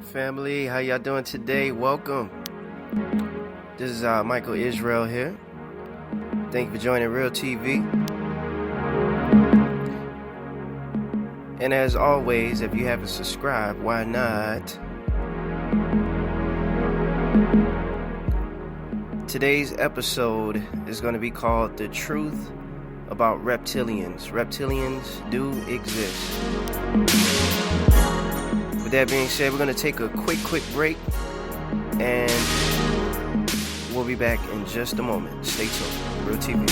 Family, how y'all doing today? Welcome. This is Michael Israel here. Thank you for joining Real TV. And as always, if you haven't subscribed, why not? Today's episode is going to be called The Truth About Reptilians. Reptilians do exist. With that being said, we're going to take a quick break, and we'll be back in just a moment. Stay tuned. Real TV.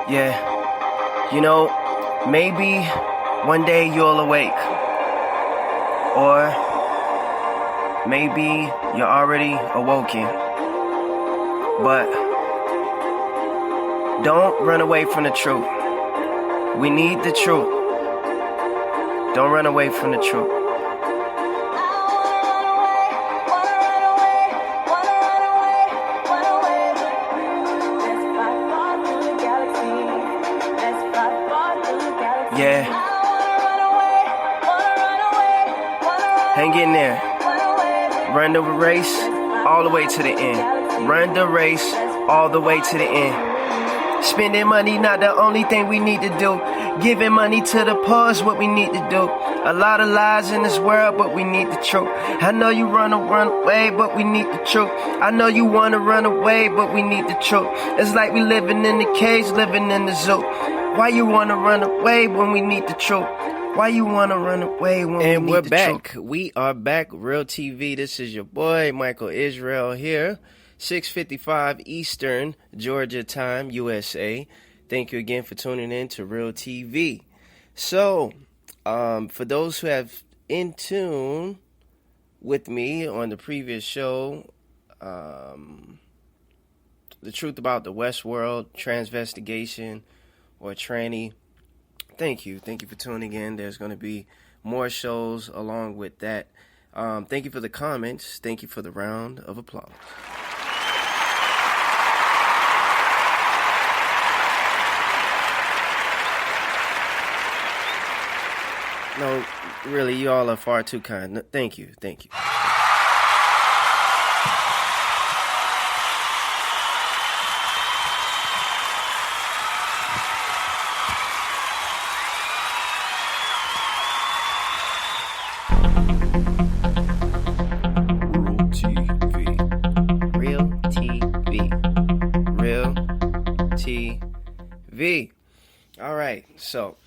Yeah, maybe one day you'll awake, or maybe you're already awoken, but don't run away from the truth. We need the truth. Don't run away from the truth. Yeah. Hang in there. Run the race all the way to the end. Run the race all the way to the end. Spending money not the only thing we need to do. Giving money to the poor is what we need to do. A lot of lies in this world, but we need the truth. I know you run away, but we need the truth. I know you want to run away, but we need the truth. It's like we living in the cage, living in the zoo. Why you want to run away when we need the truth? Why you want to run away when we need the truth? And we're back. We are back. Real TV. This is your boy, Michael Israel here. 6:55 Eastern, Georgia time, USA. Thank you again for tuning in to Real TV. So, for those who have in tune with me on the previous show, the truth about the Westworld transvestigation or tranny, thank you for tuning in. There's going to be more shows along with that. Thank you for the comments. Thank you for the round of applause. No, really, you all are far too kind. No, thank you. TV. All right, so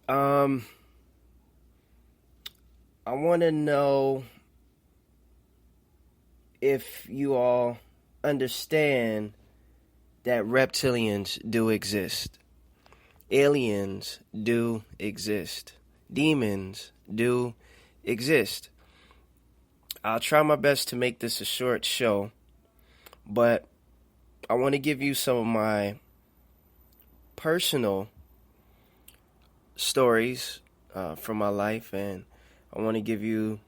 I want to know if you all understand that reptilians do exist. Aliens do exist. Demons do exist. I'll try my best to make this a short show, but I want to give you some of my personal stories from my life, and I want to give you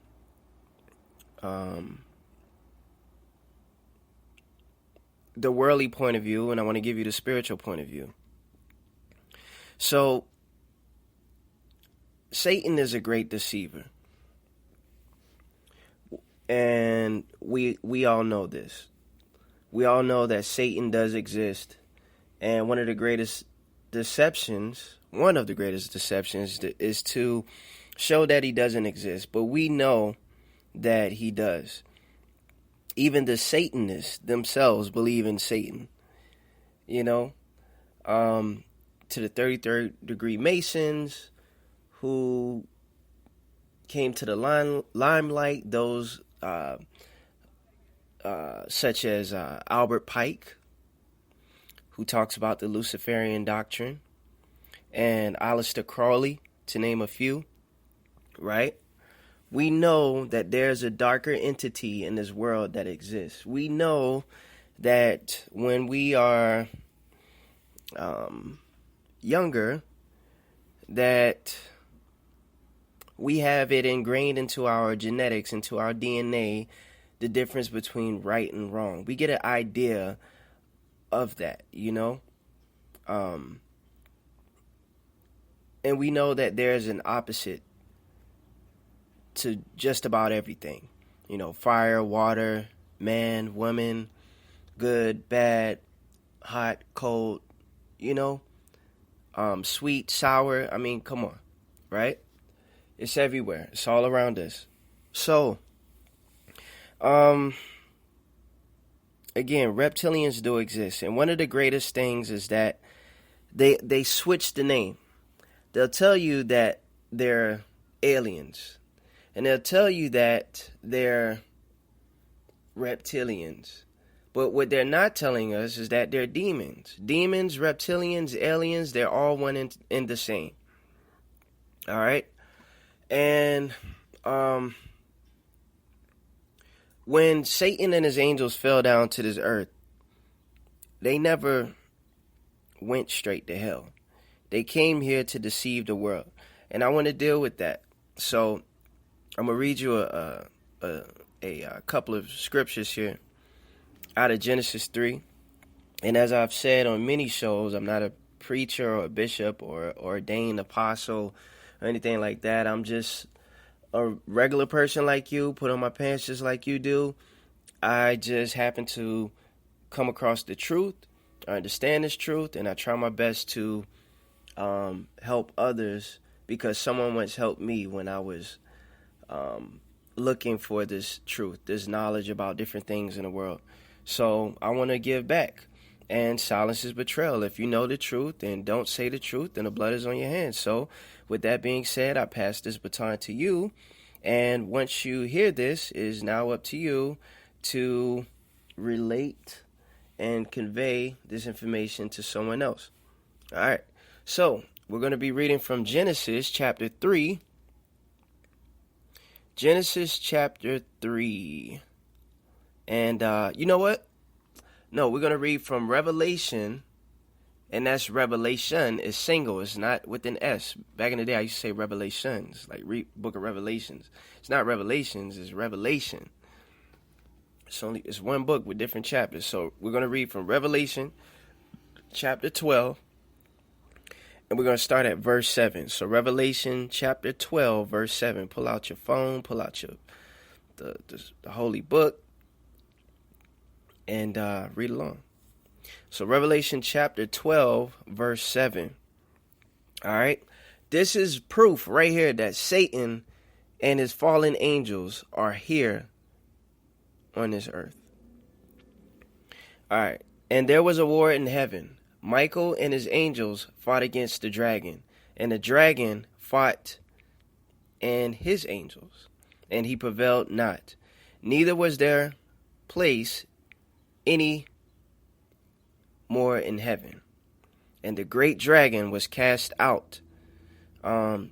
the worldly point of view, and I want to give you the spiritual point of view. So, Satan is a great deceiver. And we all know this. We all know that Satan does exist. And one of the greatest deceptions is to show that he doesn't exist. But we know that he does. Even the Satanists themselves believe in Satan. You know, to the 33rd degree Masons who came to the limelight, those such as Albert Pike, who talks about the Luciferian doctrine, and Aleister Crowley, to name a few, right? We know that there's a darker entity in this world that exists. We know that when we are younger, that we have it ingrained into our genetics, into our DNA, the difference between right and wrong. We get an idea of that, you know? And we know that there's an opposite to just about everything. You know, fire, water, man, woman, good, bad, hot, cold, you know? Sweet, sour, I mean, come on, right? It's everywhere. It's all around us. So, again, reptilians do exist. And one of the greatest things is that they switch the name. They'll tell you that they're aliens. And they'll tell you that they're reptilians. But what they're not telling us is that they're demons. Demons, reptilians, aliens, they're all one in the same. All right? And when Satan and his angels fell down to this earth, they never went straight to hell. They came here to deceive the world. And I want to deal with that. So I'm going to read you a couple of scriptures here out of Genesis 3. And as I've said on many shows, I'm not a preacher or a bishop or ordained apostle or anything like that. I'm just a regular person like you, put on my pants just like you do. I just happen to come across the truth, I understand this truth, and I try my best to help others, because someone once helped me when I was looking for this truth, this knowledge about different things in the world. So I want to give back. And silence is betrayal. If you know the truth and don't say the truth, then the blood is on your hands. So with that being said, I pass this baton to you. And once you hear this, it is now up to you to relate and convey this information to someone else. All right. So we're going to be reading from Genesis chapter 3. Genesis chapter 3. And you know what? No, we're going to read from Revelation, and that's Revelation. It's single. It's not with an S. Back in the day, I used to say Revelations, like Book of Revelations. It's not Revelations, it's Revelation. It's one book with different chapters. So we're going to read from Revelation chapter 12, and we're going to start at verse 7. So Revelation chapter 12, verse 7. Pull out your phone, pull out the holy book, and read along. So Revelation chapter 12, verse 7. All right. This is proof right here that Satan and his fallen angels are here on this earth. All right. And there was a war in heaven. Michael and his angels fought against the dragon, and the dragon fought and his angels, and he prevailed not. Neither was there place any more in heaven. And the great dragon was cast out. Now,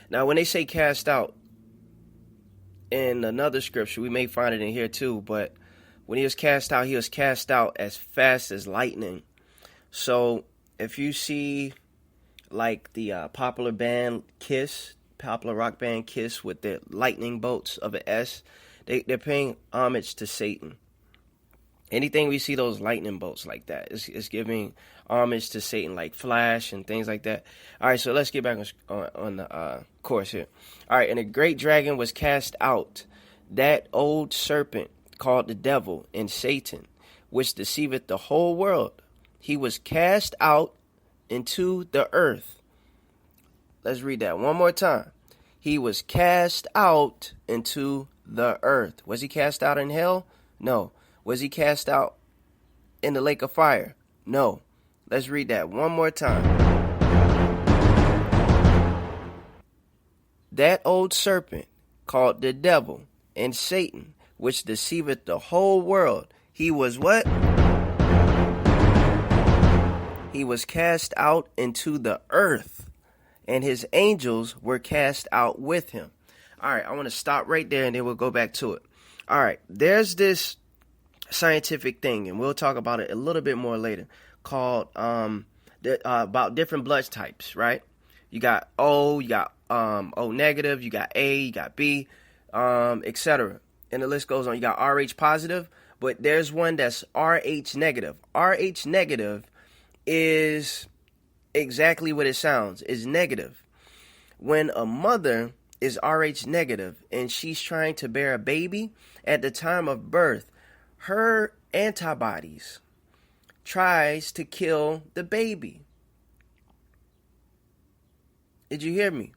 when they say cast out, in another scripture, we may find it in here too, but when he was cast out as fast as lightning. So if you see like the popular rock band Kiss with the lightning bolts of an S, they're paying homage to Satan. Anything we see those lightning bolts like that, it's giving homage to Satan, like Flash and things like that. All right, so let's get back on the course here. All right, and the great dragon was cast out, that old serpent called the devil and Satan, which deceiveth the whole world. He was cast out into the earth. Let's read that one more time. He was cast out into the earth. Was he cast out in hell? No. Was he cast out in the lake of fire? No. Let's read that one more time. That old serpent called the devil and Satan, which deceiveth the whole world. He was what? He was cast out into the earth, and his angels were cast out with him. All right, I want to stop right there, and then we'll go back to it. All right, there's this scientific thing, and we'll talk about it a little bit more later, called about different blood types, right? You got O, you got O negative, you got A, you got B, etc. And the list goes on. You got RH positive, but there's one that's RH negative. RH negative is exactly what it sounds, is negative. When a mother is RH negative and she's trying to bear a baby, at the time of birth, her antibodies tries to kill the baby. Did you hear me?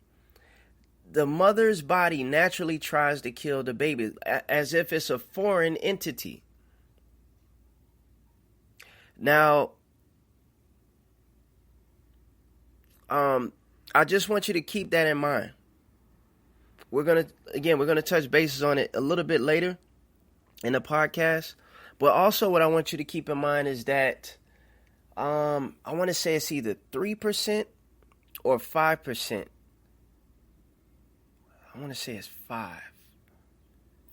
The mother's body naturally tries to kill the baby as if it's a foreign entity. Now, I just want you to keep that in mind. We're going to touch bases on it a little bit later in the podcast, but also what I want you to keep in mind is that I want to say it's either 3% or 5%. I want to say it's 5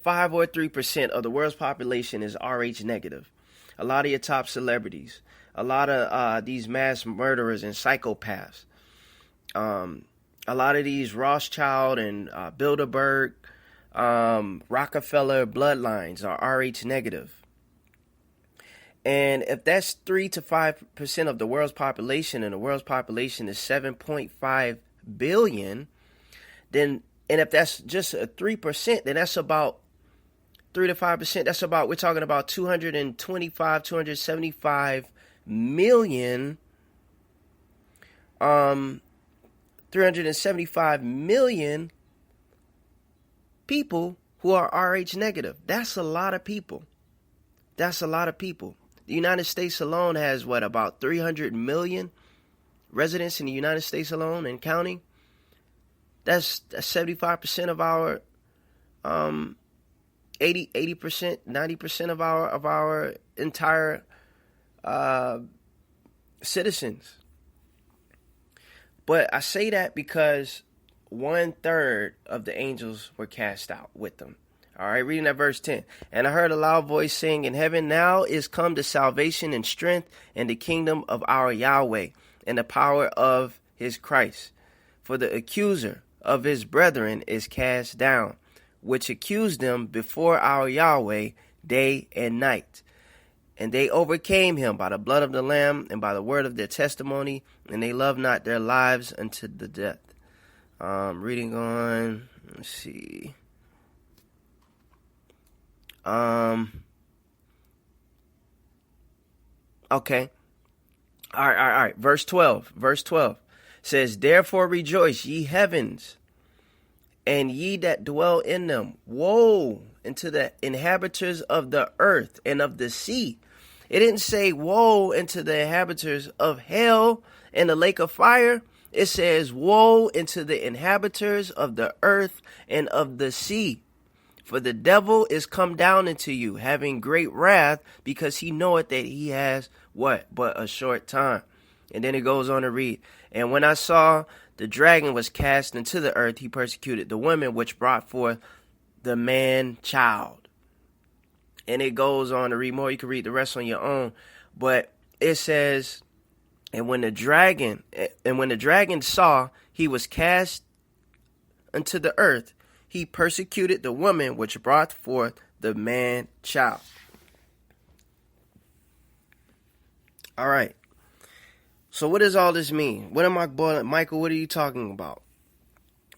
or 3% of the world's population is RH negative. A lot of your top celebrities, a lot of these mass murderers and psychopaths, a lot of these Rothschild and Bilderberg, Rockefeller bloodlines are RH negative. And if that's 3 to 5% of the world's population, and the world's population is 7.5 billion, then, and if that's just a 3%, then that's about 3 to 5%. That's about, we're talking about 275 million, 375 million people who are RH negative. That's a lot of people. That's a lot of people. The United States alone has what, about 300 million residents in the United States alone and counting. That's 75% of our 80%, 90% of our entire citizens. But I say that because 1/3 of the angels were cast out with them. All right, reading that verse 10. And I heard a loud voice saying in heaven, now is come the salvation and strength and the kingdom of our Yahweh and the power of his Christ. For the accuser of his brethren is cast down, which accused them before our Yahweh day and night. And they overcame him by the blood of the Lamb and by the word of their testimony, and they loved not their lives unto the death. Reading on, let's see. Okay. All right. Verse 12 says, therefore rejoice, ye heavens, and ye that dwell in them. Woe unto the inhabitants of the earth and of the sea. It didn't say woe into the inhabitants of hell and the lake of fire. It says woe into the inhabitants of the earth and of the sea. For the devil is come down into you, having great wrath, because he knoweth that he has what? But a short time. And then it goes on to read, and when I saw the dragon was cast into the earth, he persecuted the woman which brought forth the man child. And it goes on to read more. You can read the rest on your own. But it says, and when the dragon saw he was cast into the earth, he persecuted the woman which brought forth the man child. All right. So what does all this mean? What am I, Michael, what are you talking about?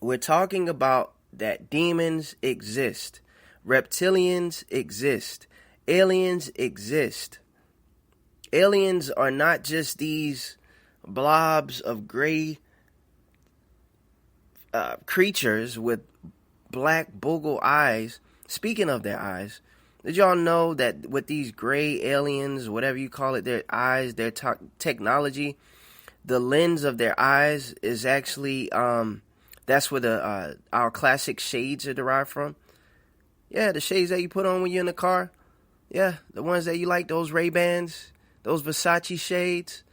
We're talking about that demons exist. Reptilians exist. Aliens exist. Aliens are not just these blobs of gray creatures with black boggle eyes. Speaking of their eyes, did y'all know that with these gray aliens, whatever you call it, their eyes, their technology, the lens of their eyes is actually, that's where our classic shades are derived from. Yeah, the shades that you put on when you're in the car. Yeah, the ones that you like, those Ray-Bans, those Versace shades.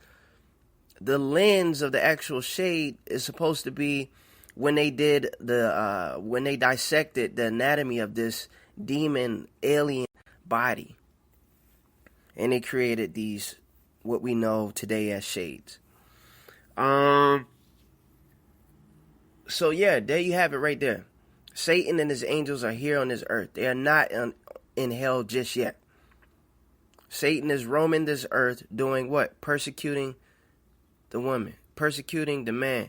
The lens of the actual shade is supposed to be when they did when they dissected the anatomy of this demon alien body. And they created these, what we know today as shades. So yeah, there you have it right there. Satan and his angels are here on this earth. They are not in hell just yet. Satan is roaming this earth doing what? Persecuting the woman, persecuting the man,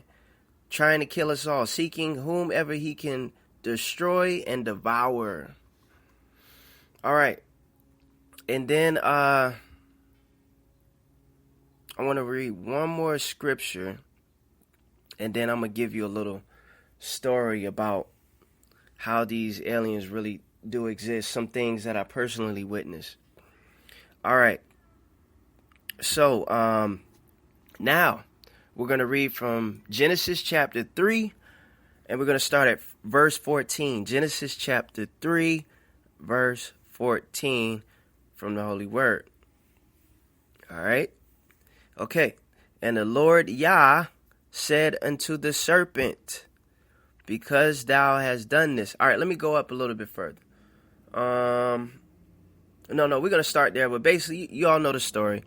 trying to kill us all, seeking whomever he can destroy and devour. All right. And then I want to read one more scripture, and then I'm going to give you a little story about how these aliens really do exist, some things that I personally witnessed. All right. So, now we're going to read from Genesis chapter 3, and we're going to start at verse 14. Genesis chapter 3, verse 14 from the Holy Word. All right. Okay. And the Lord Yah said unto the serpent, because thou hast done this. All right, let me go up a little bit further. No, we're going to start there. But basically, you all know the story.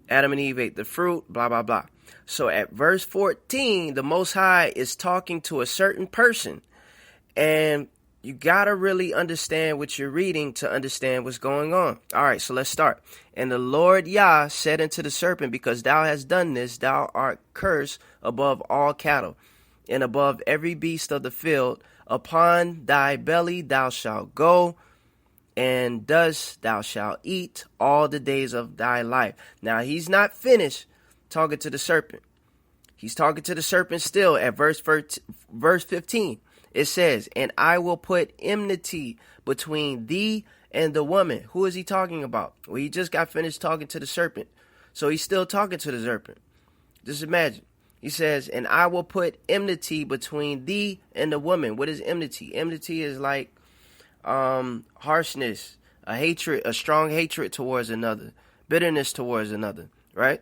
Adam and Eve ate the fruit, blah, blah, blah. So at verse 14, the Most High is talking to a certain person. And you got to really understand what you're reading to understand what's going on. All right, so let's start. And the Lord Yah said unto the serpent, because thou hast done this, thou art cursed above all cattle, and above every beast of the field. Upon thy belly thou shalt go, and dust thou shalt eat all the days of thy life. Now, he's not finished talking to the serpent. He's talking to the serpent still at verse 15. It says, and I will put enmity between thee and the woman. Who is he talking about? Well, he just got finished talking to the serpent. So he's still talking to the serpent. Just imagine. He says, and I will put enmity between thee and the woman. What is enmity? Enmity is like harshness, a hatred, a strong hatred towards another, bitterness towards another, right?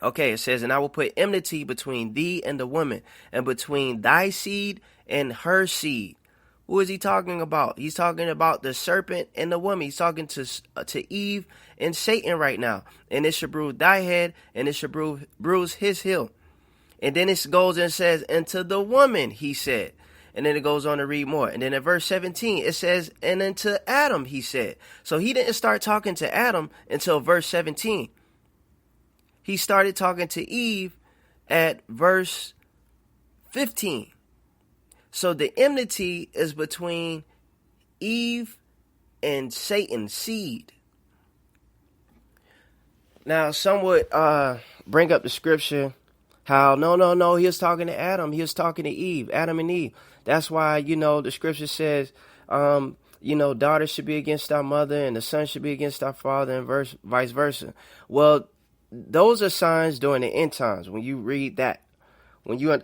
Okay, it says, and I will put enmity between thee and the woman, and between thy seed and her seed. Who is he talking about? He's talking about the serpent and the woman. He's talking to Eve and Satan right now. And it shall bruise thy head, and it shall bruise his heel. And then it goes and says, and to the woman, he said. And then it goes on to read more. And then in verse 17, it says, and unto Adam, he said. So he didn't start talking to Adam until verse 17. He started talking to Eve at verse 15. So the enmity is between Eve and Satan's seed. Now, some would bring up the scripture, how, no, he was talking to Adam. He was talking to Eve, Adam and Eve. That's why, the scripture says, daughter should be against our mother and the son should be against our father and vice versa. Well, those are signs during the end times when you read that, when you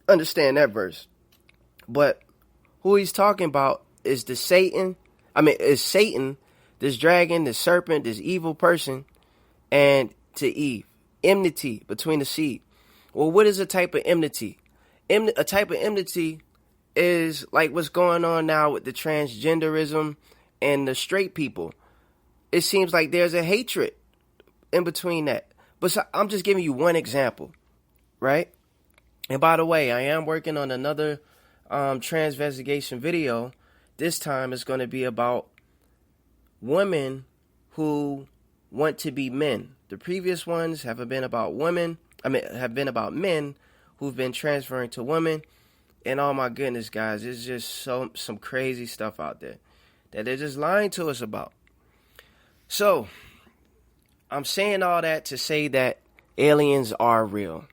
understand that verse. But who he's talking about is Satan, this dragon, this serpent, this evil person, and to Eve. Enmity between the seed. Well, what is a type of enmity? A type of enmity is like what's going on now with the transgenderism and the straight people. It seems like there's a hatred in between that. But so, I'm just giving you one example, right? And by the way, I am working on another transvestigation video. This time it's going to be about women who want to be men. The previous ones have been about have been about men who've been transferring to women. And oh my goodness, guys, it's just some crazy stuff out there that they're just lying to us about. So, I'm saying all that to say that aliens are real.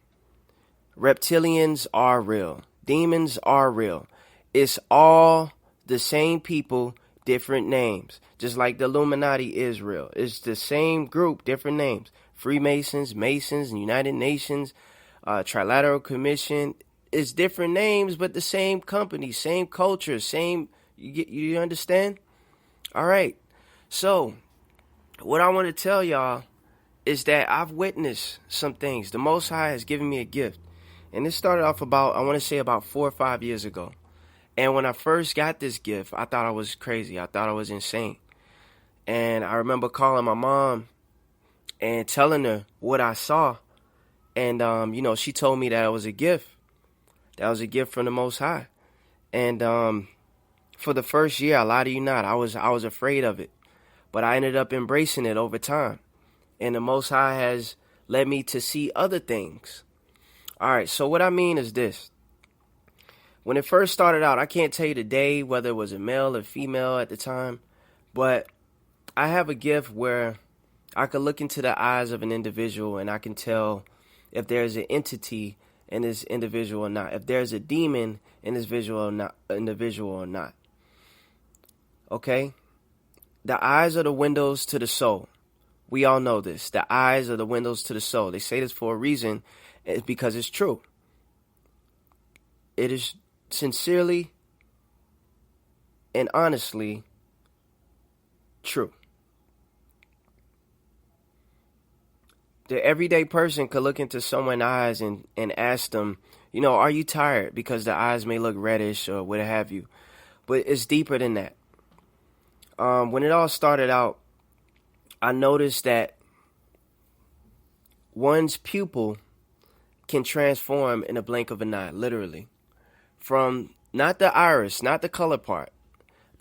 Reptilians are real. Demons are real. It's all the same people, different names. Just like the Illuminati is real. It's the same group, different names. Freemasons, Masons, United Nations, Trilateral Commission. It's different names, but the same company, same culture, same. You understand? All right. So, what I want to tell y'all is that I've witnessed some things. The Most High has given me a gift. And this started off about 4 or 5 years ago. And when I first got this gift, I thought I was crazy. I thought I was insane. And I remember calling my mom and telling her what I saw. And, she told me that it was a gift. That was a gift from the Most High. And for the first year, I lie to you not, I was afraid of it. But I ended up embracing it over time. And the Most High has led me to see other things. All right, so what I mean is this. When it first started out, I can't tell you the day, whether it was a male or female at the time, but I have a gift where I can look into the eyes of an individual and I can tell if there's an entity in this individual or not, if there's a demon in this individual or not. Okay? The eyes are the windows to the soul. We all know this. The eyes are the windows to the soul. They say this for a reason. It's because it's true. It is sincerely and honestly true. The everyday person could look into someone's eyes and ask them, are you tired? Because the eyes may look reddish or what have you. But it's deeper than that. When it all started out, I noticed that one's pupil can transform in a blink of an eye, literally. From not the iris, not the color part,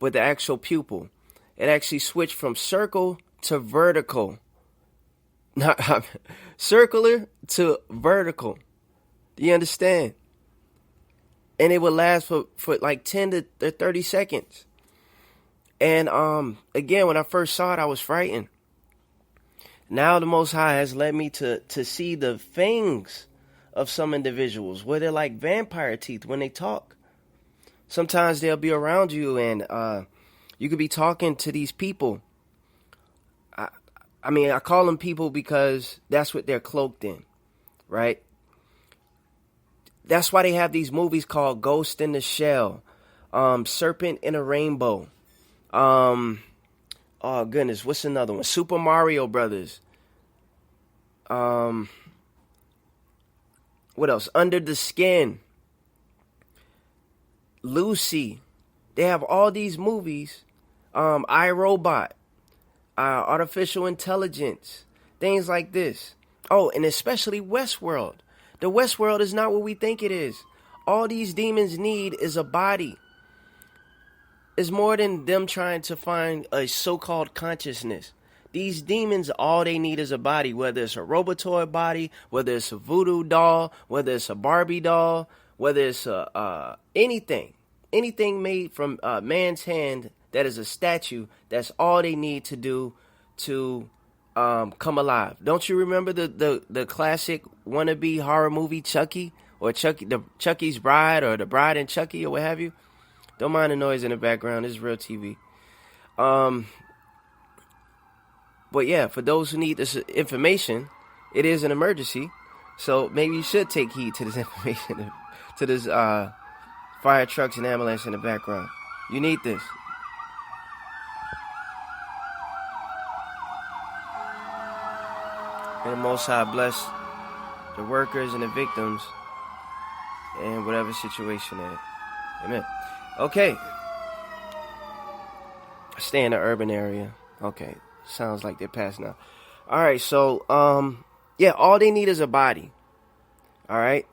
but the actual pupil. It actually switched from circle to vertical. Not circular to vertical. Do you understand? And it would last for like 10 to 30 seconds. And again, when I first saw it, I was frightened. Now the Most High has led me to see the fangs of some individuals where they're like vampire teeth when they talk. Sometimes they'll be around you and you could be talking to these people. I call them people because that's what they're cloaked in, right? That's why they have these movies called Ghost in the Shell, Serpent in a Rainbow. Oh goodness, what's another one? Super Mario Brothers. What else? Under the Skin. Lucy. They have all these movies. iRobot. Artificial intelligence. Things like this. Oh, and especially Westworld. The Westworld is not what we think it is. All these demons need is a body. It's more than them trying to find a so-called consciousness. These demons, all they need is a body, whether it's a Robotoid body, whether it's a voodoo doll, whether it's a Barbie doll, whether it's anything made from man's hand that is a statue. That's all they need to do to come alive. Don't you remember the classic wannabe horror movie Chucky, or Chucky's Bride, or The Bride and Chucky, or what have you? Don't mind the noise in the background. It's real TV. But yeah, for those who need this information, it is an emergency. So maybe you should take heed to this information, to this fire trucks and ambulance in the background. You need this. And the Most High bless the workers and the victims in whatever situation they're in. Amen. Okay. Stay in the urban area. Okay. Sounds like they're passing out. Alright, so, yeah, all they need is a body. Alright?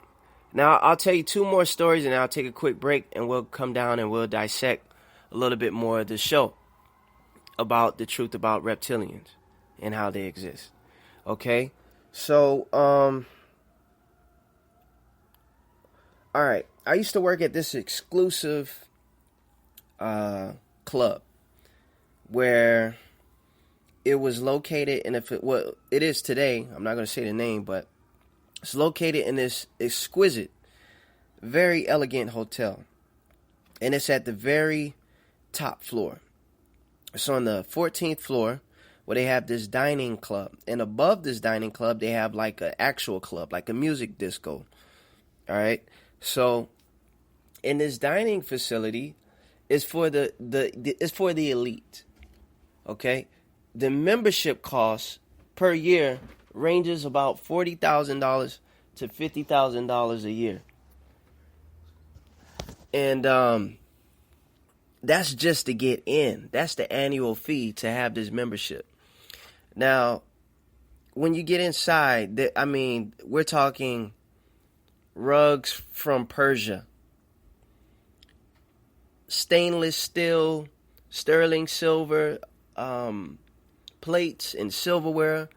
Now, I'll tell you 2 more stories, and I'll take a quick break, and we'll come down and we'll dissect a little bit more of the show about the truth about reptilians and how they exist. Okay? So, alright. I used to work at this exclusive club where it was located, and it is today, I'm not going to say the name, but it's located in this exquisite, very elegant hotel. And it's at the very top floor. It's on the 14th floor where they have this dining club. And above this dining club, they have like an actual club, like a music disco. All right. So in this dining facility, it's for it's for the elite. Okay. The membership cost per year ranges about $40,000 to $50,000 a year. And that's just to get in. That's the annual fee to have this membership. Now, when you get inside, we're talking rugs from Persia, stainless steel, sterling silver, plates and silverware,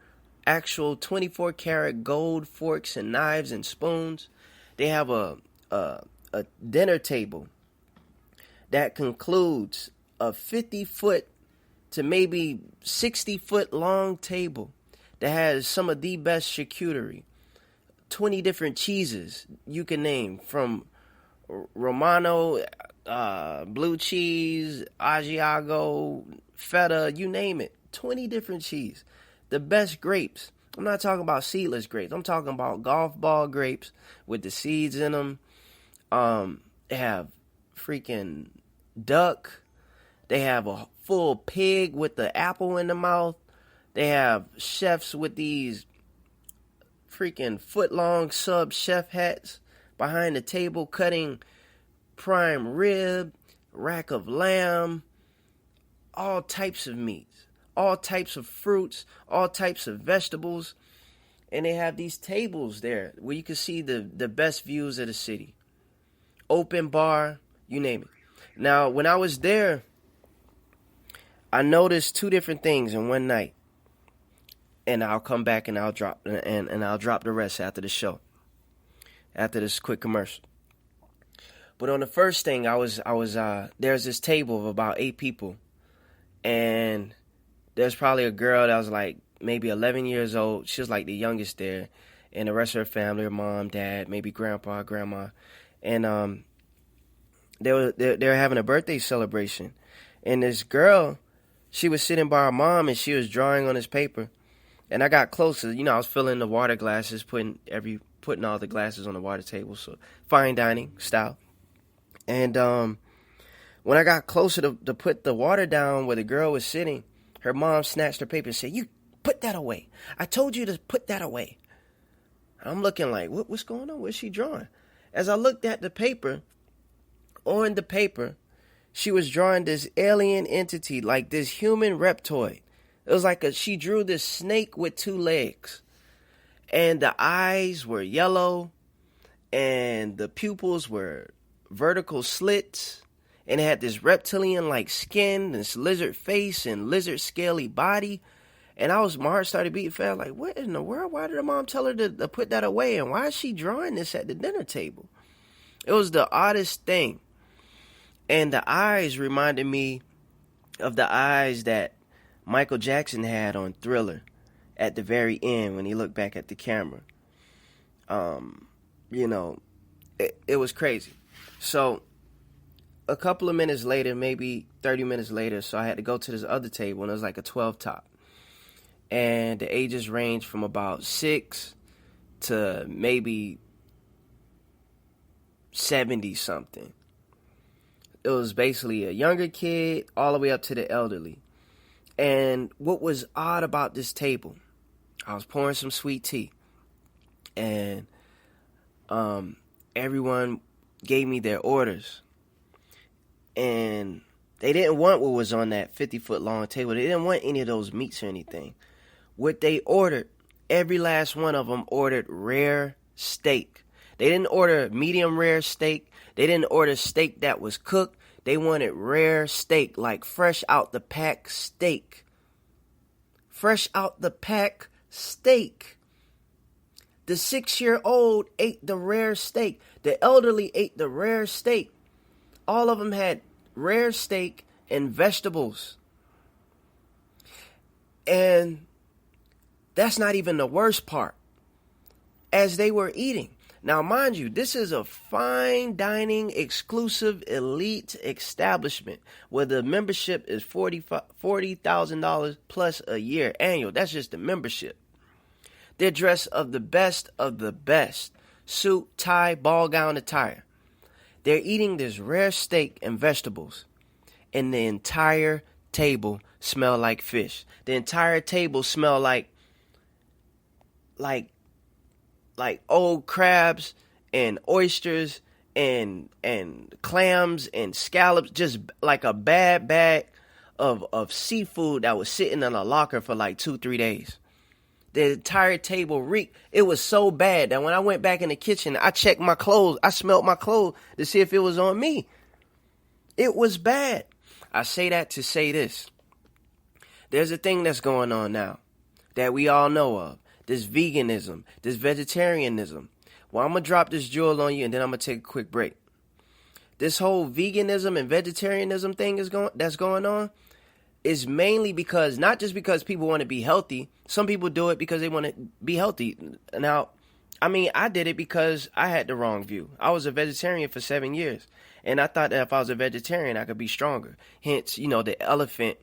actual 24 karat gold forks and knives and spoons. They have a dinner table that concludes a 50-foot to maybe 60-foot long table that has some of the best charcuterie. 20 different cheeses you can name, from Romano, blue cheese, Asiago, feta, you name it. 20 different cheese. The best grapes. I'm not talking about seedless grapes. I'm talking about golf ball grapes with the seeds in them. They have freaking duck. They have a full pig with the apple in the mouth. They have chefs with these freaking foot-long sub-chef hats behind the table cutting prime rib, rack of lamb, all types of meats, all types of fruits, all types of vegetables. And they have these tables there where you can see the best views of the city. Open bar, you name it. Now, when I was there, I noticed 2 different things in one night. And I'll come back and I'll drop the rest after the show. After this quick commercial. But on the first thing, there's this table of about 8 people. And there's probably a girl that was like maybe 11 years old. She was like the youngest there. And the rest of her family, her mom, dad, maybe grandpa, grandma. And they were having a birthday celebration. And this girl, she was sitting by her mom and she was drawing on this paper. And I got closer. You know, I was filling the water glasses, putting all the glasses on the water table. So fine dining style. And when I got closer to put the water down where the girl was sitting, her mom snatched her paper and said, "You put that away. I told you to put that away." I'm looking like, what's going on? What's she drawing? As I looked at the paper, on the paper, she was drawing this alien entity, like this human reptoid. It was like she drew this snake with 2 legs. And the eyes were yellow. And the pupils were vertical slits. And it had this reptilian-like skin, this lizard face, and lizard scaly body. And my heart started beating fast. Like, what in the world? Why did her mom tell her to put that away? And why is she drawing this at the dinner table? It was the oddest thing. And the eyes reminded me of the eyes that Michael Jackson had on Thriller at the very end when he looked back at the camera. You know, it was crazy. So a couple of minutes later, maybe 30 minutes later, so I had to go to this other table, and it was like a 12 top. And the ages ranged from about 6 to maybe 70 something. It was basically a younger kid all the way up to the elderly. And what was odd about this table, I was pouring some sweet tea, and everyone gave me their orders. And they didn't want what was on that 50-foot long table. They didn't want any of those meats or anything. What they ordered, every last one of them ordered rare steak. They didn't order medium rare steak. They didn't order steak that was cooked. They wanted rare steak, like fresh out the pack steak. Fresh out the pack steak. The 6-year-old ate the rare steak. The elderly ate the rare steak. All of them had rare steak and vegetables. And that's not even the worst part. As they were eating. Now, mind you, this is a fine dining, exclusive, elite establishment where the membership is $40,000 plus a year annual. That's just the membership. They're dressed of the best, suit, tie, ball gown attire. They're eating this rare steak and vegetables, and the entire table smell like fish. The entire table smell like old crabs and oysters and clams and scallops, just like a bad bag of seafood that was sitting in a locker for like 2-3 days. The entire table reeked. It was so bad that when I went back in the kitchen, I checked my clothes. I smelled my clothes to see if it was on me. It was bad. I say that to say this. There's a thing that's going on now that we all know of. This veganism, this vegetarianism. Well, I'm going to drop this jewel on you, and then I'm going to take a quick break. This whole veganism and vegetarianism thing that's going on is mainly because, not just because people want to be healthy. Some people do it because they want to be healthy. Now, I mean, I did it because I had the wrong view. I was a vegetarian for 7 years, and I thought that if I was a vegetarian, I could be stronger. Hence, the elephant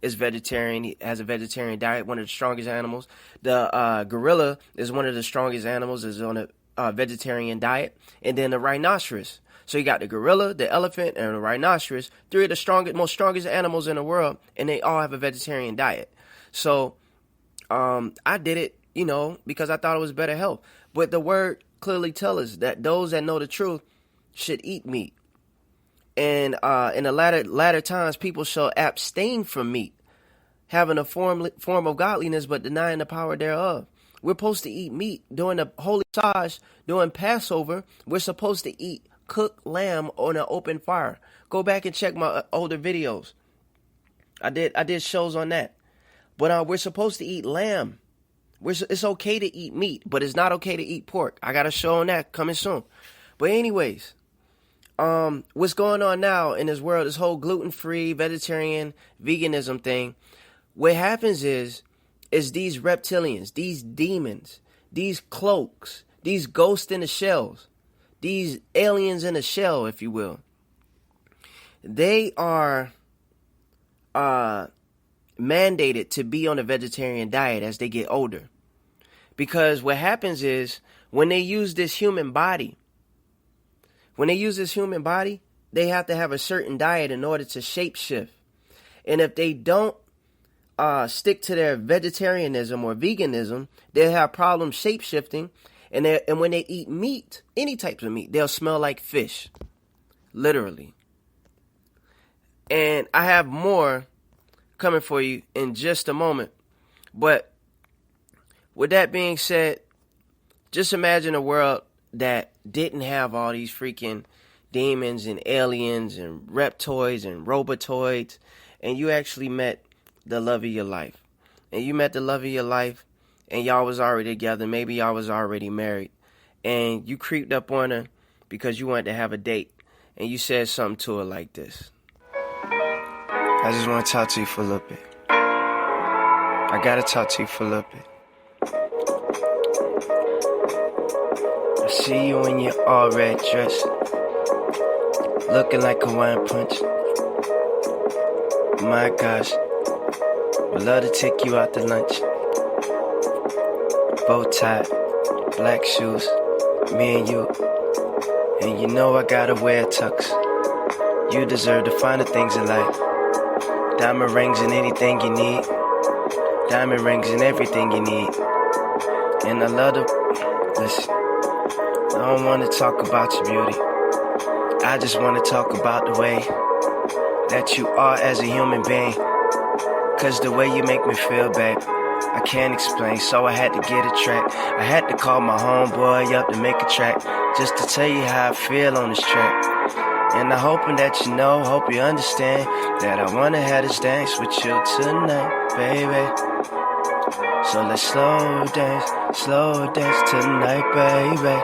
is vegetarian. He has a vegetarian diet, one of the strongest animals. The gorilla is one of the strongest animals, is on a vegetarian diet. And then the rhinoceros. So you got the gorilla, the elephant, and the rhinoceros, 3 of the most strongest animals in the world, and they all have a vegetarian diet. So I did it, because I thought it was better health. But the word clearly tells us that those that know the truth should eat meat. And in the latter times, people shall abstain from meat, having a form of godliness, but denying the power thereof. We're supposed to eat meat during the Holy Sash, during Passover. We're supposed to eat cooked lamb on an open fire. Go back and check my older videos. I did shows on that. But we're supposed to eat lamb. It's okay to eat meat, but it's not okay to eat pork. I got a show on that coming soon. But anyways, what's going on now in this world, this whole gluten-free, vegetarian, veganism thing, what happens is these reptilians, these demons, these cloaks, these ghosts in the shells, these aliens in a shell, if you will, they are mandated to be on a vegetarian diet as they get older. Because what happens is when they use this human body, they have to have a certain diet in order to shapeshift. And if they don't stick to their vegetarianism or veganism, they'll have problems shapeshifting. And when they eat meat, any types of meat, they'll smell like fish. Literally. And I have more coming for you in just a moment. But with that being said, just imagine a world that didn't have all these freaking demons and aliens and reptoids and robotoids, and you actually met the love of your life. And you met the love of your life, and y'all was already together. Maybe y'all was already married. And you creeped up on her because you wanted to have a date. And you said something to her like this. I just want to talk to you for a little bit. I got to talk to you for a little bit. I see you in your all red dress. looking like a one punch. My gosh, would love to take you out to lunch. Bow tie, black shoes, me and you. And you know I gotta wear tux. You deserve the finer things in life. Diamond rings and anything you need. Diamond rings and everything you need. And I love to, listen, I don't want to talk about your beauty. I just want to talk about the way that you are as a human being. Cause the way you make me feel, babe, I can't explain, so I had to get a track. I had to call my homeboy up to make a track, just to tell you how I feel on this track. And I'm hoping that you know, hope you understand, that I wanna have this dance with you tonight, baby. So let's slow dance tonight, baby.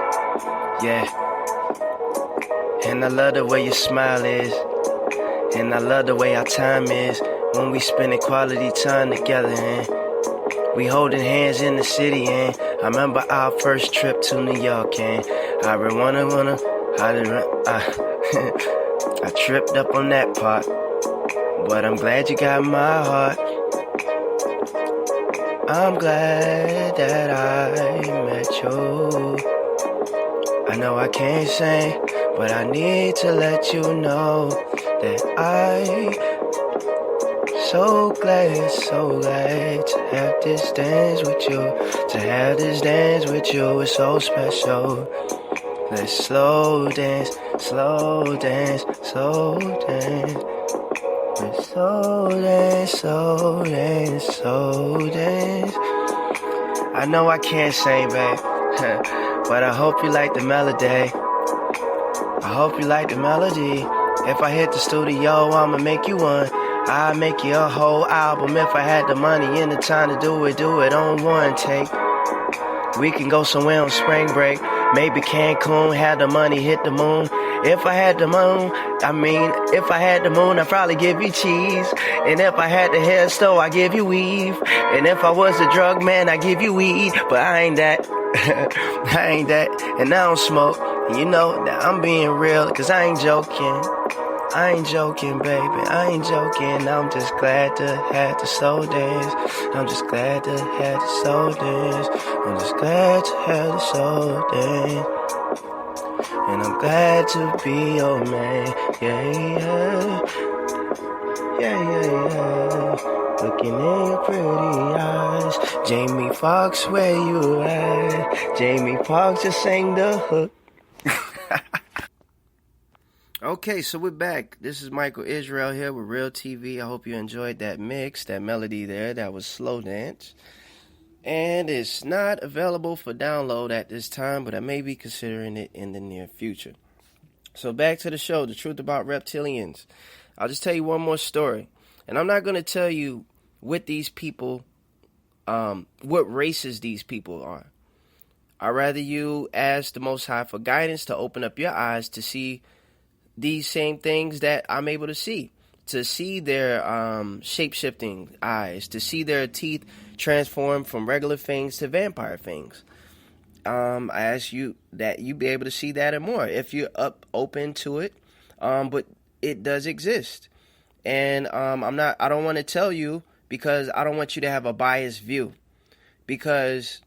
Yeah. And I love the way your smile is, and I love the way our time is, when we spending quality time together, and we holding hands in the city, and I remember our first trip to New York, and I I tripped up on that part, but I'm glad you got my heart. I'm glad that I met you. I know I can't sing, but I need to let you know that so glad to have this dance with you. To have this dance with you is so special. Let's slow dance. Let's slow dance. I know I can't sing, babe, but I hope you like the melody. If I hit the studio, I'ma make you one. I'll make you a whole album. If I had the money and the time to do it on one take. We can go somewhere on spring break, maybe Cancun, have the money, hit the moon. If I had the moon, I'd probably give you cheese. And if I had the hair store, I'd give you weave. And if I was a drug man, I'd give you weed. But I ain't that. And I don't smoke. And you know that I'm being real, cause I ain't joking. Baby, I ain't joking. I'm just glad to have the soul dance. I'm just glad to have the soul dance. And I'm glad to be your man. Yeah. Looking in your pretty eyes. Jamie Foxx, where you at? Jamie Foxx just sang the hook. Okay, so we're back. This is Michael Israel here with Real TV. I hope you enjoyed that mix, that melody there. That was Slow Dance. And it's not available for download at this time, but I may be considering it in the near future. So back to the show, The Truth About Reptilians. I'll just tell you one more story. And I'm not going to tell you what these people, what races these people are. I'd rather you ask the Most High for guidance to open up your eyes to see these same things that I'm able to see their shape-shifting eyes, to see their teeth transform from regular fangs to vampire fangs. I ask you that you be able to see that and more if you're open to it. But it does exist, and I don't want to tell you because I don't want you to have a biased view, because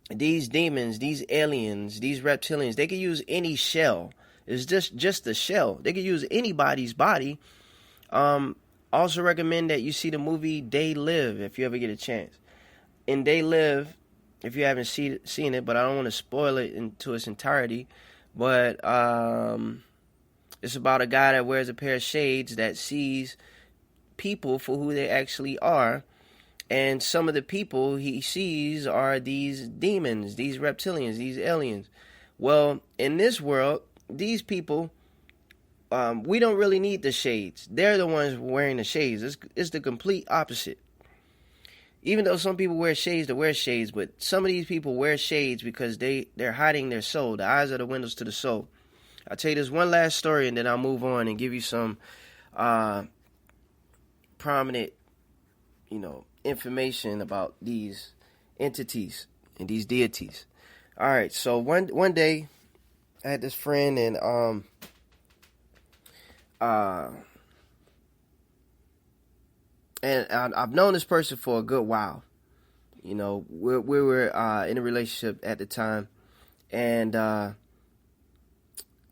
these demons, these aliens, these reptilians, they can use any shell. It's just a shell. They can use anybody's body. Also recommend that you see the movie They Live if you ever get a chance. In They Live, if you haven't seen it, but I don't want to spoil it into its entirety, but it's about a guy that wears a pair of shades that sees people for who they actually are. And some of the people he sees are these demons, these reptilians, these aliens. Well, in this world, these people, we don't really need the shades. They're the ones wearing the shades. It's the complete opposite. Even though some people wear shades to wear shades, but some of these people wear shades because they're hiding their soul. The eyes are the windows to the soul. I'll tell you this one last story, and then I'll move on and give you some prominent, information about these entities and these deities. All right, so one day I had this friend, and and I've known this person for a good while. You know, we were in a relationship at the time, and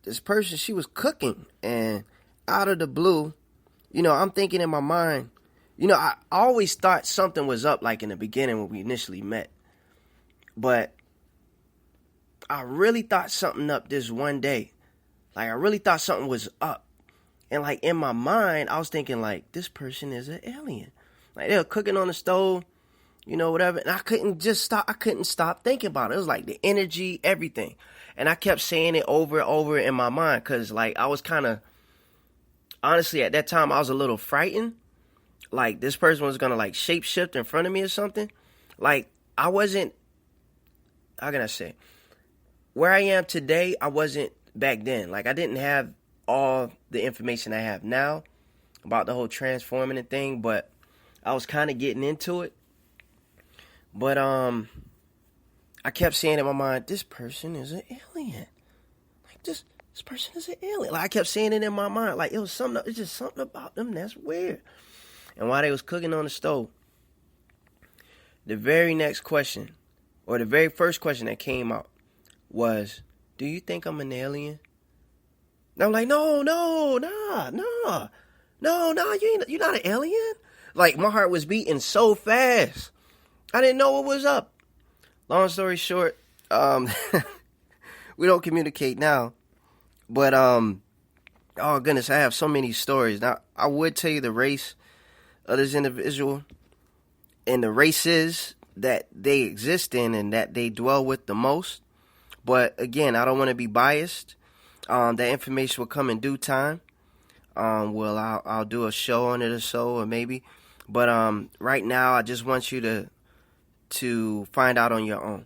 this person, she was cooking, and out of the blue, you know, I'm thinking in my mind, you know, I always thought something was up, like in the beginning when we initially met, but I really thought something up this one day. Like, I really thought something was up. And, like, in my mind, I was thinking, like, this person is an alien. Like, they were cooking on the stove, you know, whatever. And I couldn't stop thinking about it. It was like the energy, everything. And I kept saying it over and over in my mind because, like, I was kind of, honestly, at that time, I was a little frightened. Like, this person was going to, like, shapeshift in front of me or something. Like, I wasn't, how can I say, where I am today, I wasn't back then. Like, I didn't have all the information I have now about the whole transforming and thing, but I was kind of getting into it. But I kept saying in my mind, this person is an alien. Like, this person is an alien. Like, I kept saying it in my mind. Like, it's just something about them that's weird. And while they was cooking on the stove, the very next question, or the very first question that came out was, do you think I'm an alien? And I'm like, no, you're not an alien. Like, my heart was beating so fast. I didn't know what was up. Long story short, we don't communicate now. But, oh goodness, I have so many stories. Now, I would tell you the race of this individual and the races that they exist in and that they dwell with the most. But again, I don't want to be biased. That information will come in due time. I'll do a show on it or so, or maybe. But right now, I just want you to find out on your own.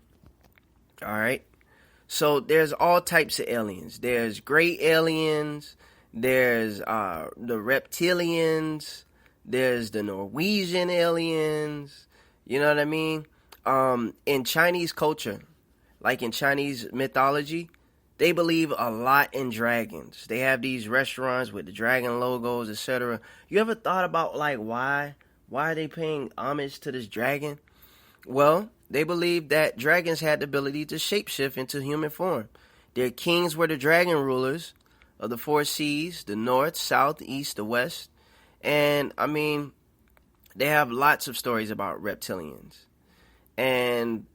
All right. So there's all types of aliens. There's gray aliens. There's the reptilians. There's the Norwegian aliens. You know what I mean? In Chinese culture, like in Chinese mythology, they believe a lot in dragons. They have these restaurants with the dragon logos, etc. You ever thought about, like, why are they paying homage to this dragon? Well, they believe that dragons had the ability to shapeshift into human form. Their kings were the dragon rulers of the four seas, the north, south, east, the west. And, I mean, they have lots of stories about reptilians. And,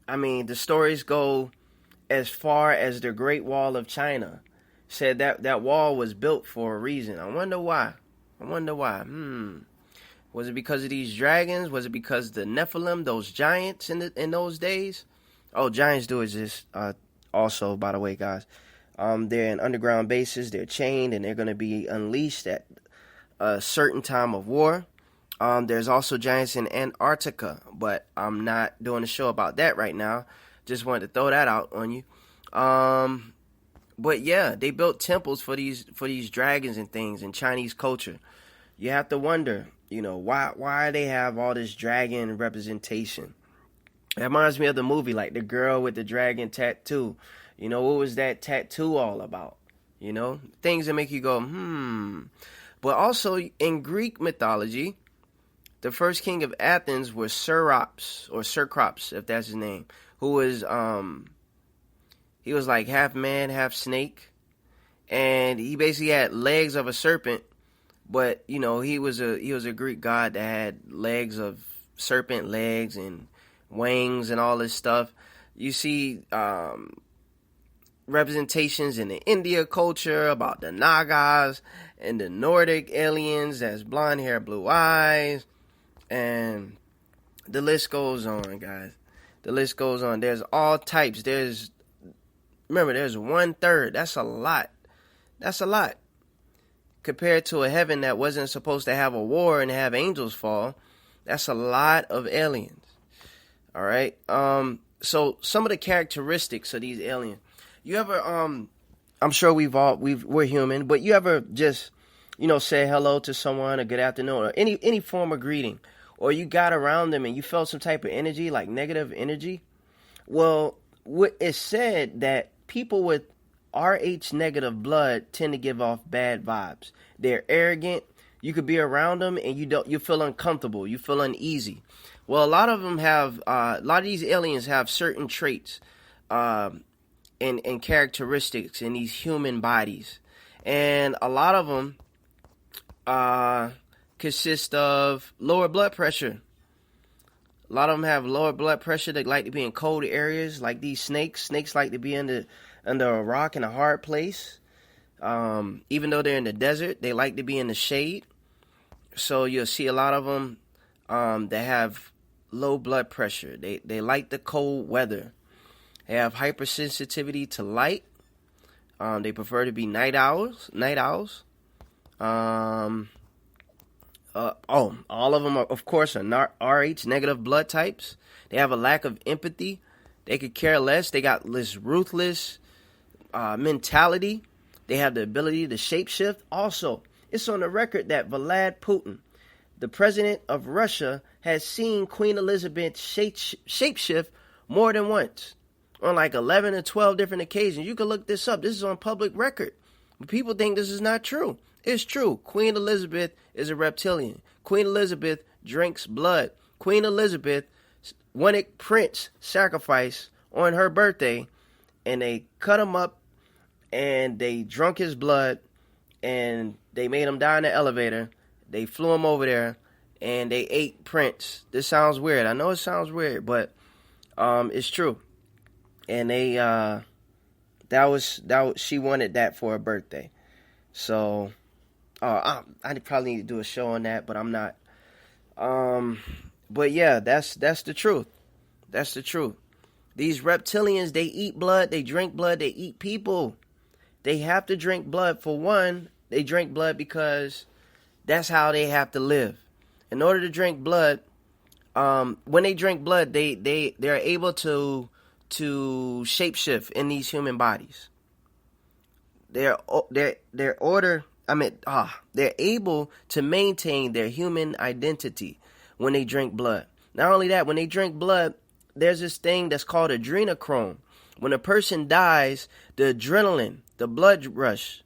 I mean, the stories go as far as the Great Wall of China. Said that wall was built for a reason. I wonder why. Was it because of these dragons? Was it because the Nephilim, those giants in those days? Oh, giants do exist also, by the way, guys. They're in underground bases. They're chained, and they're going to be unleashed at a certain time of war. There's also giants in Antarctica, but I'm not doing a show about that right now. Just wanted to throw that out on you. But yeah, they built temples for these dragons and things in Chinese culture. You have to wonder, you know, why they have all this dragon representation. It reminds me of the movie, like The Girl with the Dragon Tattoo. You know, what was that tattoo all about? You know, things that make you go, But also in Greek mythology, the first king of Athens was Cercops, if that's his name, who was he was like half man, half snake, and he basically had legs of a serpent, but you know, he was a Greek god that had legs of serpent legs and wings and all this stuff. You see representations in the India culture about the Nagas and the Nordic aliens that's blonde hair, blue eyes, and the list goes on, guys. The list goes on. There's all types. There's 1/3. That's a lot. That's a lot. Compared to a heaven that wasn't supposed to have a war and have angels fall, that's a lot of aliens. All right. So some of the characteristics of these aliens. You ever I'm sure we're human, but you ever just, you know, say hello to someone, or good afternoon, or any form of greeting, or you got around them and you felt some type of energy, like negative energy? Well, it's said that people with Rh negative blood tend to give off bad vibes. They're arrogant. You could be around them and you feel uncomfortable. You feel uneasy. Well, a lot of them have, a lot of these aliens have certain traits and characteristics in these human bodies. And a lot of them consist of lower blood pressure. A lot of them have lower blood pressure. They like to be in cold areas, like these snakes. Snakes like to be under a rock in a hard place. Even though they're in the desert, they like to be in the shade. So you'll see a lot of them that have low blood pressure. They like the cold weather. They have hypersensitivity to light. They prefer to be night owls. All of them, of course, are Rh negative blood types. They have a lack of empathy. They could care less. They got this ruthless mentality. They have the ability to shapeshift. Also, it's on the record that Vladimir Putin, the president of Russia, has seen Queen Elizabeth shapeshift more than once on like 11 or 12 different occasions. You can look this up. This is on public record. But people think this is not true. It's true. Queen Elizabeth is a reptilian. Queen Elizabeth drinks blood. Queen Elizabeth wanted Prince sacrifice on her birthday, and they cut him up, and they drunk his blood, and they made him die in the elevator. They flew him over there, and they ate Prince. This sounds weird. I know it sounds weird, but it's true. And they she wanted that for her birthday. So I probably need to do a show on that, but I'm not. But yeah, that's the truth. That's the truth. These reptilians, they eat blood, they drink blood, they eat people. They have to drink blood. For one, they drink blood because that's how they have to live. In order to drink blood, when they drink blood, they're able to shapeshift in these human bodies. They're able to maintain their human identity when they drink blood. Not only that, when they drink blood, there's this thing that's called adrenochrome. When a person dies, the adrenaline, the blood rush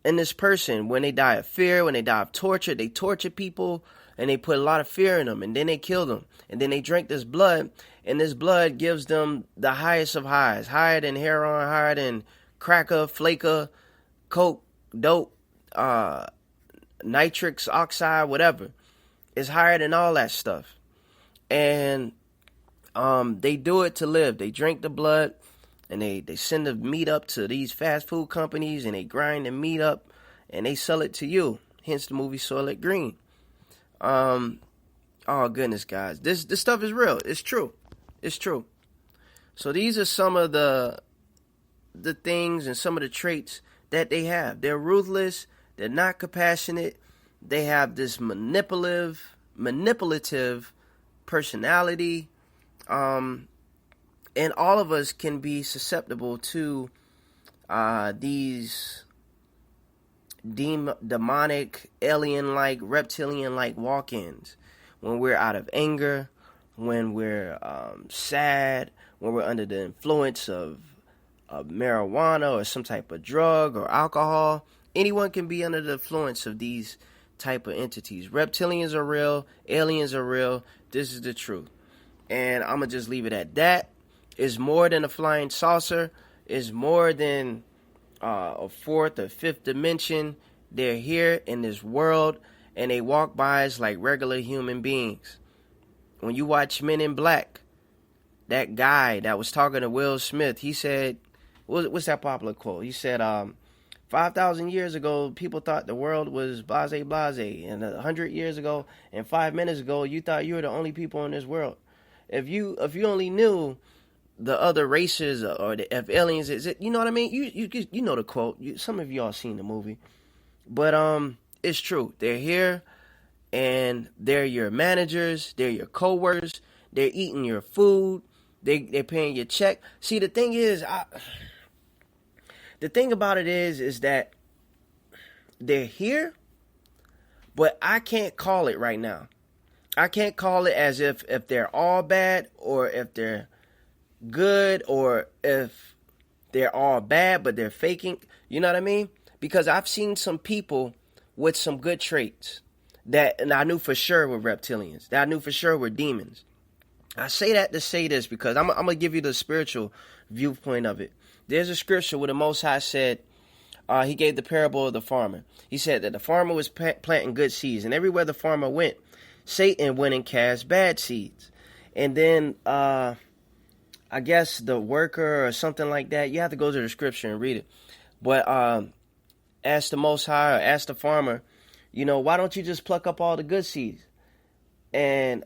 in this person, when they die of fear, when they die of torture, they torture people and they put a lot of fear in them, and then they kill them. And then they drink this blood, and this blood gives them the highest of highs, higher than heroin, higher than cracker, flaker, coke, dope, nitrous oxide, whatever. It's higher than all that stuff. And they do it to live. They drink the blood, and they send the meat up to these fast food companies, and they grind the meat up, and they sell it to you. Hence the movie Soylent Green. Oh goodness, guys, this stuff is real. It's true. It's true. So these are some of the things and some of the traits that they have. They're ruthless. They're not compassionate. They have this manipulative personality. And all of us can be susceptible to these demonic, alien-like, reptilian-like walk-ins. When we're out of anger, when we're sad, when we're under the influence of marijuana or some type of drug or alcohol. Anyone can be under the influence of these type of entities. Reptilians are real. Aliens are real. This is the truth. And I'm going to just leave it at that. It's more than a flying saucer. It's more than a fourth or fifth dimension. They're here in this world, and they walk by us like regular human beings. When you watch Men in Black, that guy that was talking to Will Smith, he said, what's that popular quote? He said, 5,000 years ago, people thought the world was blase. And 100 years ago and 5 minutes ago, you thought you were the only people in this world. If you only knew the other races or if aliens, is it, you know what I mean? You know the quote. Some of y'all seen the movie. But it's true. They're here, and they're your managers. They're your co-workers. They're eating your food. They're paying your check. See, the thing is, the thing about it is that they're here, but I can't call it right now. I can't call it as if they're all bad or if they're good or if they're all bad, but they're faking. You know what I mean? Because I've seen some people with some good traits and I knew for sure were reptilians, that I knew for sure were demons. I say that to say this because I'm going to give you the spiritual viewpoint of it. There's a scripture where the Most High said, he gave the parable of the farmer. He said that the farmer was planting good seeds, and everywhere the farmer went, Satan went and cast bad seeds. And then I guess the worker or something like that, you have to go to the scripture and read it. But ask the Most High, or ask the farmer, why don't you just pluck up all the good seeds? And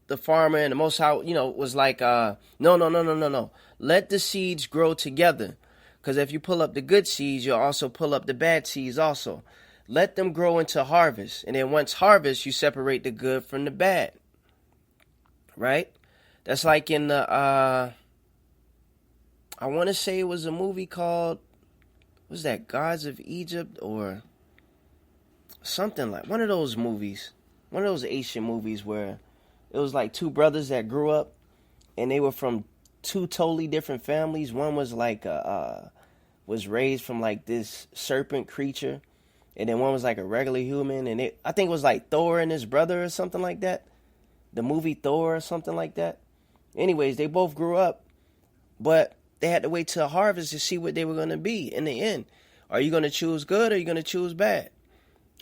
the farmer and the Most High, was like, no. Let the seeds grow together. Because if you pull up the good seeds, you'll also pull up the bad seeds also. Let them grow into harvest. And then once harvest, you separate the good from the bad. Right? That's like in the, I want to say it was a movie called, was that Gods of Egypt or something like, one of those movies. One of those Asian movies where it was like two brothers that grew up and they were from two totally different families. One was like was raised from like this serpent creature, and then one was like a regular human, and I think it was like Thor and his brother or something like that. The movie Thor or something like that. Anyways, they both grew up, but they had to wait till harvest to see what they were going to be in the end. Are you going to choose good or are you going to choose bad?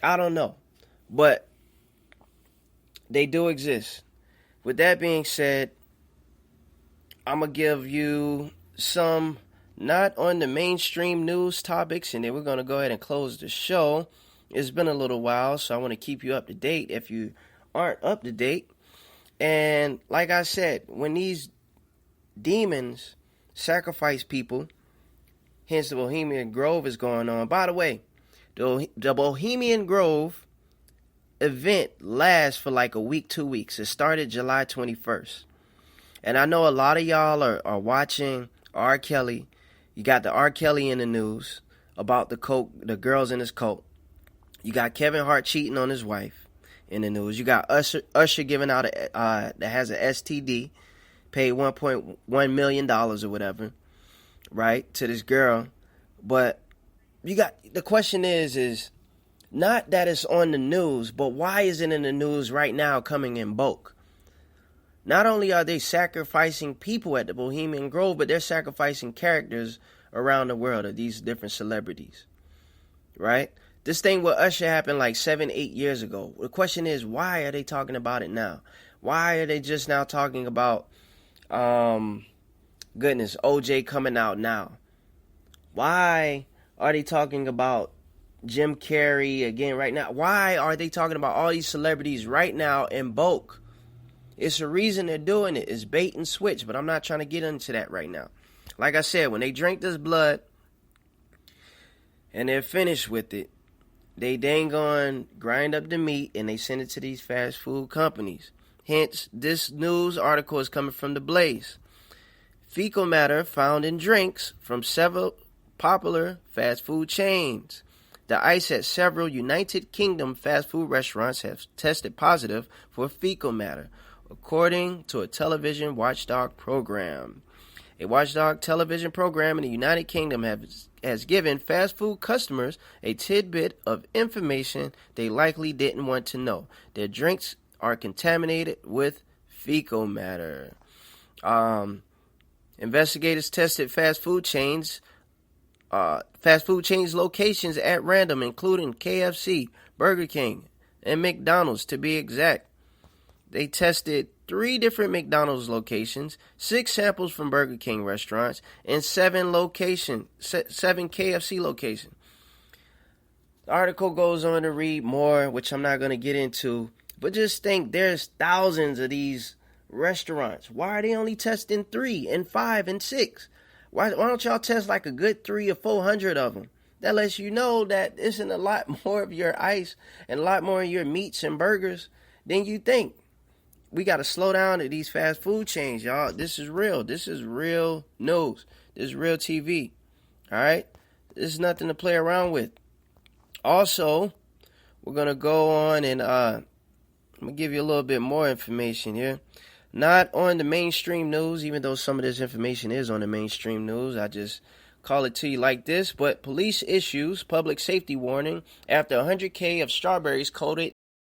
I don't know, but they do exist. With that being said, I'm going to give you some not on the mainstream news topics, and then we're going to go ahead and close the show. It's been a little while, so I want to keep you up to date if you aren't up to date. And like I said, when these demons sacrifice people, hence the Bohemian Grove is going on. By the way, the Bohemian Grove event lasts for like a week, 2 weeks. It started July 21st. And I know a lot of y'all are watching R. Kelly. You got the R. Kelly in the news about the girls in his cult. You got Kevin Hart cheating on his wife in the news. You got Usher giving out that has an STD, paid $1.1 million or whatever, right, to this girl. But the question is not that it's on the news, but why is it in the news right now coming in bulk? Not only are they sacrificing people at the Bohemian Grove, but they're sacrificing characters around the world of these different celebrities, right? This thing with Usher happened like 7-8 years ago. The question is, why are they talking about it now? Why are they just now talking about, OJ coming out now? Why are they talking about Jim Carrey again right now? Why are they talking about all these celebrities right now in bulk? It's a reason they're doing it. It's bait and switch, but I'm not trying to get into that right now. Like I said, when they drink this blood and they're finished with it, they dang on grind up the meat and they send it to these fast food companies. Hence, this news article is coming from The Blaze. Fecal matter found in drinks from several popular fast food chains. The ice at several United Kingdom fast food restaurants have tested positive for fecal matter, according to a television watchdog program. A watchdog television program in the United Kingdom has given fast food customers a tidbit of information they likely didn't want to know. Their drinks are contaminated with fecal matter. Investigators tested fast food chains locations at random, including KFC, Burger King, and McDonald's to be exact. They tested 3 different McDonald's locations, 6 samples from Burger King restaurants, and 7 KFC locations. The article goes on to read more, which I'm not going to get into, but just think there's thousands of these restaurants. Why are they only testing 3 and 5 and 6? Why don't y'all test like a good 300 or 400 of them? That lets you know that isn't a lot more of your ice and a lot more of your meats and burgers than you think. We got to slow down at these fast food chains, y'all. This is real. This is real news. This is real TV. All right? This is nothing to play around with. Also, we're going to go on and I'm going to give you a little bit more information here. Not on the mainstream news, even though some of this information is on the mainstream news. I just call it to you like this. But police issues public safety warning after 100K of strawberries coated